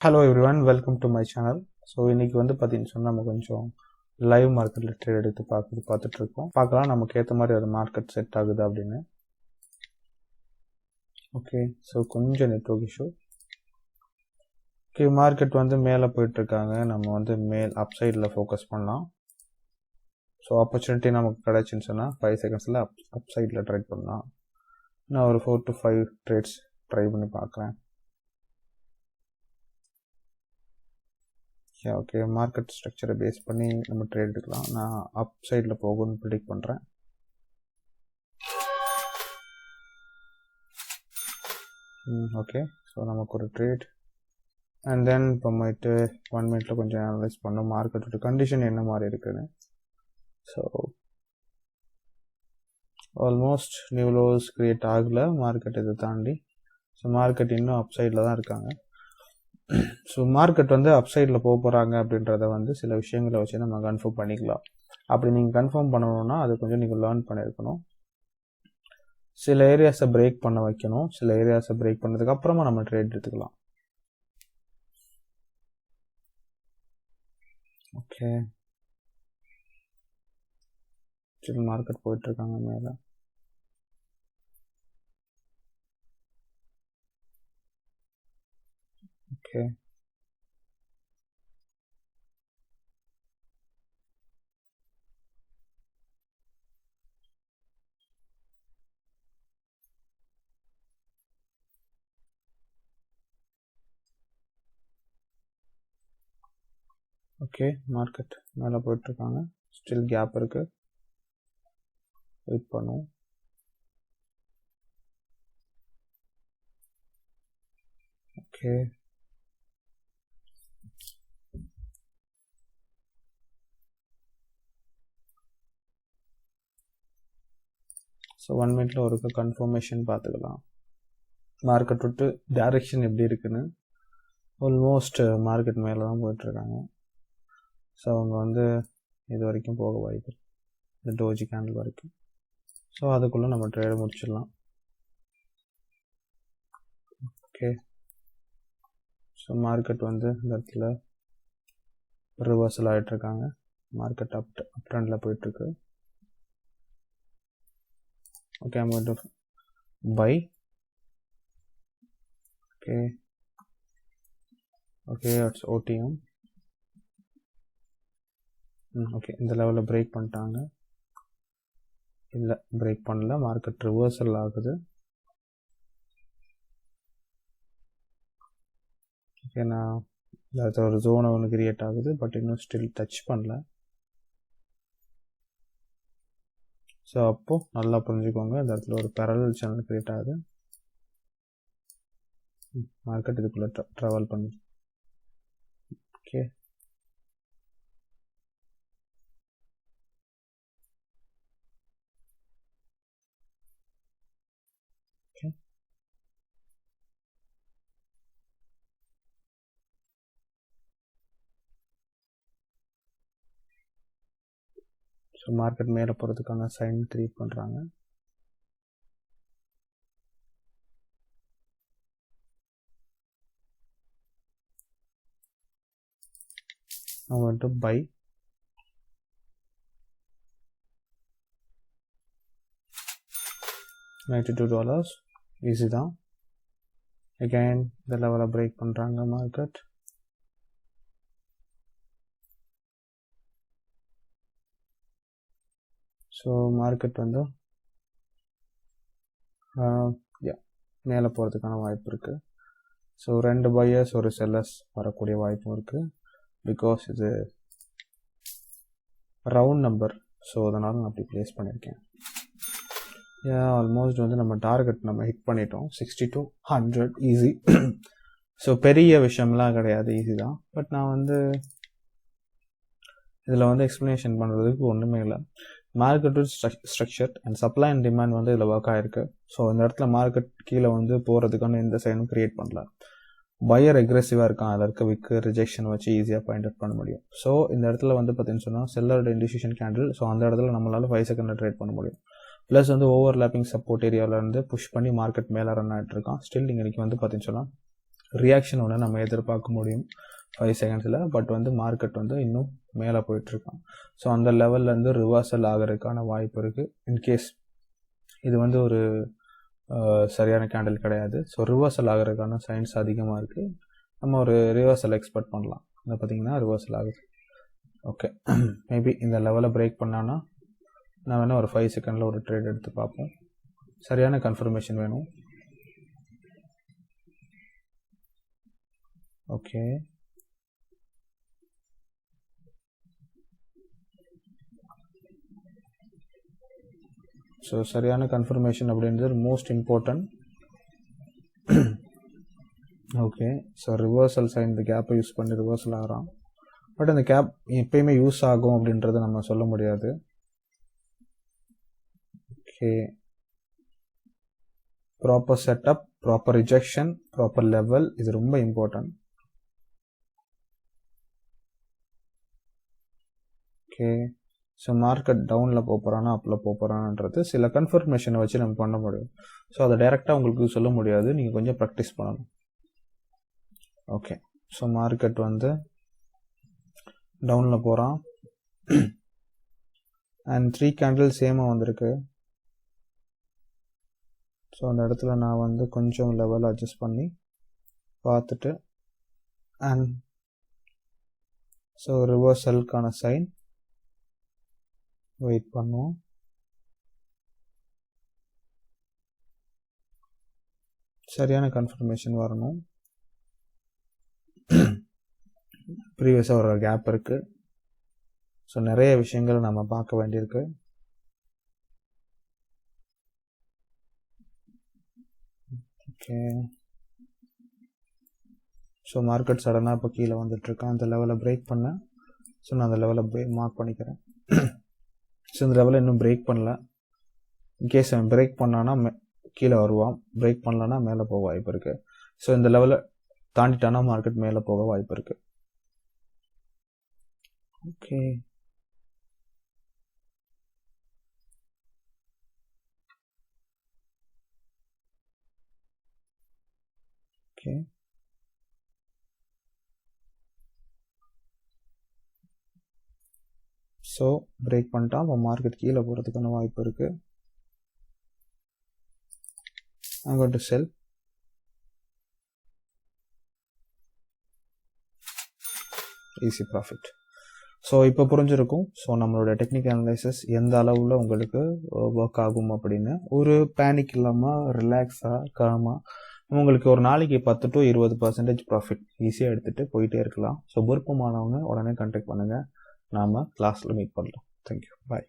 Hello everyone, welcome to my channel. So இன்னைக்கு வந்து பார்த்தீங்கன்னு சொன்னால் நம்ம கொஞ்சம் லைவ் மார்க்கெட்டில் ட்ரேட் எடுத்து பார்த்துட்டு இருக்கோம். பார்க்கலாம் நமக்கு ஏற்ற மாதிரி ஒரு மார்க்கெட் செட் ஆகுது அப்படின்னு. ஓகே, ஸோ கொஞ்சம் நெட்வொர்க் இஷ்யூ. ஓகே, மார்க்கெட் வந்து மேலே போயிட்டு இருக்காங்க. நம்ம வந்து அப் சைடில் ஃபோக்கஸ் பண்ணலாம். ஸோ ஆப்பர்ச்சுனிட்டி நமக்கு கிடைச்சுன்னு சொன்னால் 5 செகண்ட்ஸில் அப் சைடில் ட்ரேட் பண்ணலாம். நான் ஒரு 4 to 5 ட்ரேட்ஸ் ட்ரை பண்ணி பார்க்குறேன். ஓகே, மார்க்கெட் ஸ்ட்ரக்சரை பேஸ் பண்ணி நம்ம ட்ரேட் எடுக்கலாம். நான் அப் சைடில் போகும்னு ப்ரிடிக்ட் பண்ணுறேன். ஓகே, ஸோ நமக்கு ஒரு ட்ரேட் அண்ட் தென் இப்போ போயிட்டு 1 minute கொஞ்சம் அனலைஸ் பண்ணோம் மார்க்கெட்டோட கண்டிஷன் என்ன மாதிரி இருக்குன்னு. So almost new lows create ஆகலை மார்க்கெட் இதை தாண்டி. ஸோ மார்க்கெட் இன்னும் அப் சைடில் தான் இருக்காங்க. ஸோ மார்க்கெட் வந்து அப் சைடில் போக போகிறாங்க அப்படின்றத வந்து சில விஷயங்களை வச்சு நம்ம கன்ஃபார்ம் பண்ணிக்கலாம். அப்படி நீங்கள் கன்ஃபார்ம் பண்ணணும்னா அது கொஞ்சம் நீங்கள் லேர்ன் பண்ணியிருக்கணும். சில ஏரியாஸை பிரேக் பண்ண வைக்கணும். சில ஏரியாஸை பிரேக் பண்ணதுக்கு அப்புறமா நம்ம ட்ரேட் எடுத்துக்கலாம். ஓகே, சரி, மார்க்கெட் போயிட்டு இருக்காங்க மேலே. ஓகே, ஓகே, மார்க்கெட் மேலே போயிட்டு இருக்காங்க. ஸ்டில் கேப் இருக்கு, வெயிட் பண்ணுவோம். ஓகே, ஸோ 1 minute ஒரு கன்ஃபர்மேஷன் பார்த்துக்கலாம். மார்க்கெட் விட்டு டைரக்ஷன் எப்படி இருக்குன்னு. ஆல்மோஸ்ட் மார்க்கெட் மேலே தான் போயிட்டுருக்காங்க. ஸோ அவங்க வந்து இது வரைக்கும் போக வாய்ப்பு, இந்த டோஜி கேண்டில் வரைக்கும். ஸோ அதுக்குள்ளே நம்ம ட்ரேடை முடிச்சிடலாம். ஓகே, ஸோ மார்க்கெட் வந்து இந்த இடத்துல ரிவர்சல் ஆகிட்டுருக்காங்க. மார்க்கெட் அப் ட்ரெண்டில் போயிட்டுருக்கு. Okay, I'm going to buy. Okay, it's OTM. Okay, இந்த லெவலில் பிரேக் பண்ணிட்டாங்க. இல்லை, பிரேக் பண்ணல. மார்க்கெட் ரிவர்சல் ஆகுது. ஓகே, நான் ஒரு ஜோனை ஒன்று கிரியேட் ஆகுது, பட் இன்னும் ஸ்டில் டச் பண்ணல. ஸோ அப்போது நல்லா புரிஞ்சுக்கோங்க, இந்த இடத்துல ஒரு பேரலல் சேனல் கிரியேட் ஆகுது. மார்க்கெட் இதுக்குள்ளே ட்ராவல் பண்ணி. ஓகே, ஸோ மார்க்கெட் மேலே போகிறதுக்கான சைன் கிரியேட் பண்ணுறாங்க. I want to buy. $92 easy தான். அகைன் இந்த லெவலில் பிரேக் பண்ணுறாங்க மார்க்கெட். ஸோ மார்க்கெட் வந்து மேலே போகிறதுக்கான வாய்ப்பு இருக்குது. ஸோ 2 பையர்ஸ் ஒரு செல்லர்ஸ் வரக்கூடிய வாய்ப்பும் இருக்குது. பிகாஸ் இது ரவுண்ட் நம்பர், ஸோ அதனால் நான் அப்படி ப்ளேஸ் பண்ணியிருக்கேன். ஆல்மோஸ்ட் வந்து நம்ம டார்கெட் நம்ம ஹிட் பண்ணிட்டோம். 60 to 100 ஈஸி. ஸோ பெரிய விஷயம்லாம் கிடையாது, ஈஸி தான். பட் நான் வந்து இதில் வந்து எக்ஸ்ப்ளனேஷன் பண்ணுறதுக்கு ஒன்றுமே இல்லை. Market structure and supply and demand வந்து இதில் ஒர்க் ஆகிருக்கு. ஸோ இந்த இடத்துல மார்க்கெட் கீழே வந்து போகிறதுக்கான எந்த சைனும் கிரியேட் பண்ணல. பையர் அக்ரெசிவாக இருக்கான், அதில் இருக்க விக்கு ரிஜெக்ஷன் வச்சு ஈஸியாக பாயிண்ட் அவுட் பண்ண முடியும். ஸோ இந்த இடத்துல வந்து பார்த்தீங்கன்னு சொன்னால் செல்லரோட இண்டிசிஷன் கேண்டில். ஸோ அந்த இடத்துல நம்மளால் 5 செகண்டில் ட்ரேட் பண்ண முடியும். ப்ளஸ் வந்து ஓவர்லேப்பிங் சப்போர்ட் ஏரியாவிலேருந்து புஷ் பண்ணி மார்க்கெட் மேலே ரன் ஆகிட்டு இருக்கான். ஸ்டில் இன்றைக்கி வந்து பார்த்தீங்கன்னு சொன்னால் ரியாக்ஷன் ஒன்று நம்ம எதிர்பார்க்க முடியும் 5 செகண்ட்ஸில். பட் வந்து மார்க்கெட் வந்து இன்னும் மேலே போயிட்டுருக்கான். ஸோ அந்த லெவல்லேருந்து ரிவர்சல் ஆகிறதுக்கான வாய்ப்பு இருக்குது. இன்கேஸ் இது வந்து ஒரு சரியான கேண்டில் கிடையாது. ஸோ ரிவர்சல் ஆகிறதுக்கான சைன்ஸ் அதிகமாக இருக்குது. நம்ம ஒரு ரிவர்சல் எக்ஸ்பெக்ட் பண்ணலாம். அதை பார்த்திங்கன்னா ரிவர்சல் ஆகுது. ஓகே, மேபி இந்த லெவலை பிரேக் பண்ணான்னா நான் வேணால் ஒரு 5 செகண்டில் ஒரு ட்ரேட் எடுத்து பார்ப்போம். சரியான கன்ஃபர்மேஷன் வேணும். ஓகே, ஸோ சரியான கன்ஃபர்மேஷன் அப்படின்றது most important. Okay, so reversal sign இந்த கேப்பை யூஸ் பண்ணி ரிவர்சல் ஆகிறான். பட் அந்த கேப் எப்பயுமே யூஸ் ஆகும் அப்படின்றத நம்ம சொல்ல முடியாது. Okay, proper setup, proper rejection, proper level, இது ரொம்ப இம்பார்ட்டன்ட். ஓகே, ஸோ மார்க்கெட் டவுனில் போகிறானா அப்பில் போகிறான்ன்றது சில கன்ஃபர்மேஷனை வச்சு நம்ம பண்ண முடியும். ஸோ அதை டைரெக்டாக உங்களுக்கு சொல்ல முடியாது, நீங்கள் கொஞ்சம் ப்ராக்டிஸ் பண்ணணும். ஓகே, ஸோ மார்க்கெட் வந்து டவுனில் போகிறான் அண்ட் 3 கேண்டில் சேமாக வந்திருக்கு. ஸோ அந்த இடத்துல நான் வந்து கொஞ்சம் லெவல் அட்ஜஸ்ட் பண்ணி பார்த்துட்டு அண்ட் ஸோ ரிவர்சலுக்கான சைன் வெயிட் பண்ணுவோம். சரியான கன்ஃபர்மேஷன் வரணும். ப்ரீவியஸாக ஒரு கேப் இருக்குது. ஸோ நிறைய விஷயங்கள் நம்ம பார்க்க வேண்டியிருக்கு. ஓகே, ஸோ மார்க்கெட் சடனாக இப்போ கீழே வந்துட்டுருக்கேன். அந்த லெவலை பிரேக் பண்ணேன். ஸோ நான் அந்த லெவலை மார்க் பண்ணிக்கிறேன். ஸோ இந்த லெவலில் இன்னும் பிரேக் பண்ணல. இன்கேஸ் அவன் பிரேக் பண்ணான்னா கீழே வருவான், பிரேக் பண்ணலன்னா மேலே போக வாய்ப்பு இருக்குது. ஸோ இந்த லெவலை தாண்டிட்டானா மார்க்கெட் மேலே போக வாய்ப்பு இருக்குது. ஓகே, ஓகே, ஸோ பிரேக் பண்ணிட்டான். இப்போ மார்க்கெட் கீழே போகிறதுக்கான வாய்ப்பு இருக்குது. I'm going to sell. Easy profit. So இப்போ புரிஞ்சிருக்கும். ஸோ நம்மளோட டெக்னிக்கல் அனலைசிஸ் எந்த அளவில் உங்களுக்கு ஒர்க் ஆகும் அப்படின்னு. ஒரு பேனிக் இல்லாமல் ரிலாக்ஸாக காமாக உங்களுக்கு ஒரு நாளைக்கு 10 to 20% ப்ராஃபிட் ஈஸியாக எடுத்துகிட்டு போயிட்டே இருக்கலாம். ஸோ விருப்பமானவங்க உடனே கான்டாக்ட் பண்ணுங்கள். நாம் கிளாஸில் மீட் பண்ணலாம். தேங்க்யூ, பாய்.